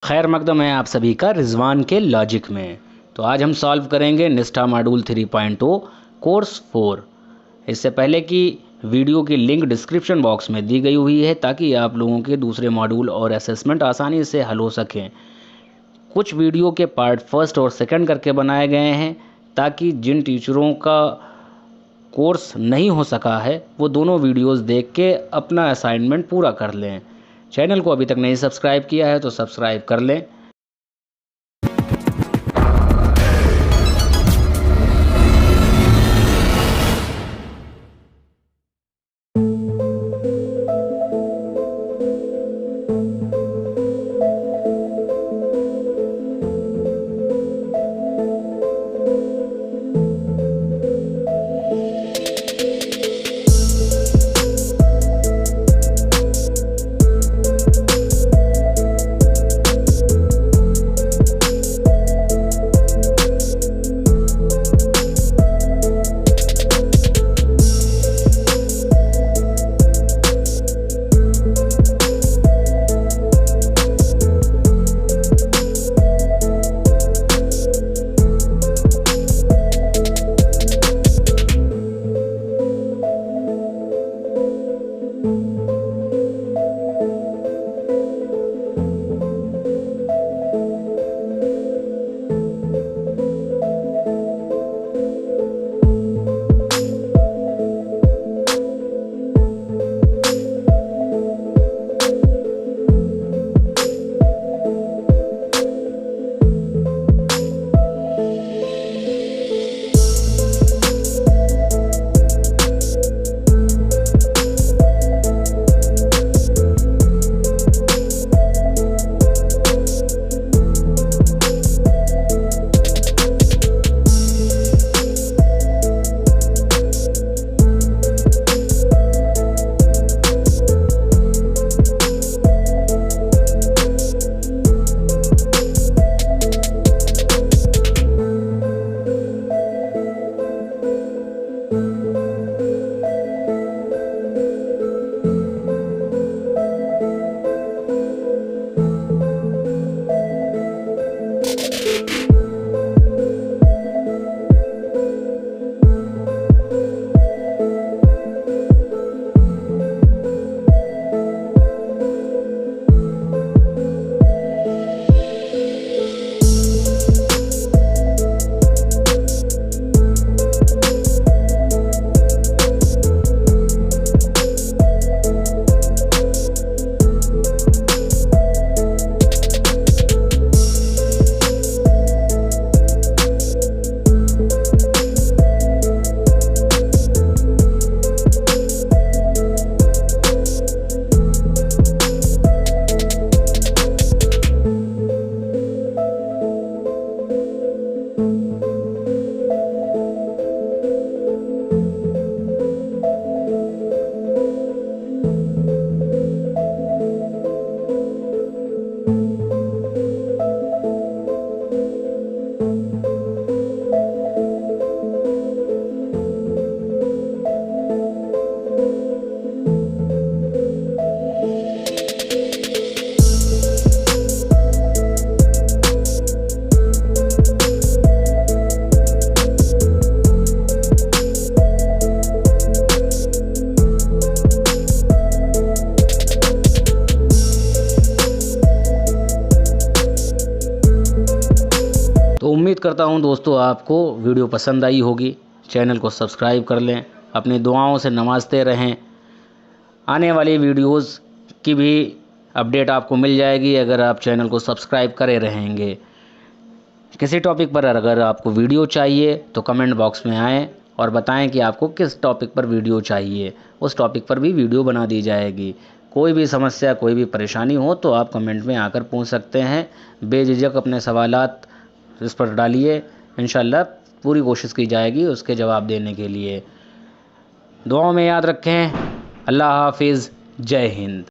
खैर मकदम है आप सभी का रिजवान के लॉजिक में। तो आज हम सॉल्व करेंगे निष्ठा मॉड्यूल 3.0 कोर्स 4। इससे पहले की वीडियो की लिंक डिस्क्रिप्शन बॉक्स में दी गई हुई है ताकि आप लोगों के दूसरे मॉड्यूल और असेसमेंट आसानी से हल हो सकें। कुछ वीडियो के पार्ट फर्स्ट और सेकंड करके बनाए गए हैं ताकि जिन टीचरों का कोर्स नहीं हो सका है वो दोनों वीडियोस देख के अपना असाइनमेंट पूरा कर लें। चैनल को अभी तक नहीं सब्सक्राइब किया है तो सब्सक्राइब कर लें। तो उम्मीद करता हूं दोस्तों आपको वीडियो पसंद आई होगी। चैनल को सब्सक्राइब कर लें, अपनी दुआओं से नवाजते रहें। आने वाली वीडियोस की भी अपडेट आपको मिल जाएगी अगर आप चैनल को सब्सक्राइब करे रहेंगे। किसी टॉपिक पर अगर आपको वीडियो चाहिए तो कमेंट बॉक्स में आएँ और बताएं कि आपको किस टॉपिक पर वीडियो चाहिए, उस टॉपिक पर भी वीडियो बना दी जाएगी। कोई भी समस्या कोई भी परेशानी हो तो आप कमेंट में आकर पूछ सकते हैं। बेझिझक अपने सवालात इस पर डालिए, इंशाल्लाह पूरी कोशिश की जाएगी उसके जवाब देने के लिए। दुआओं में याद रखें। अल्लाह हाफिज़, जय हिंद।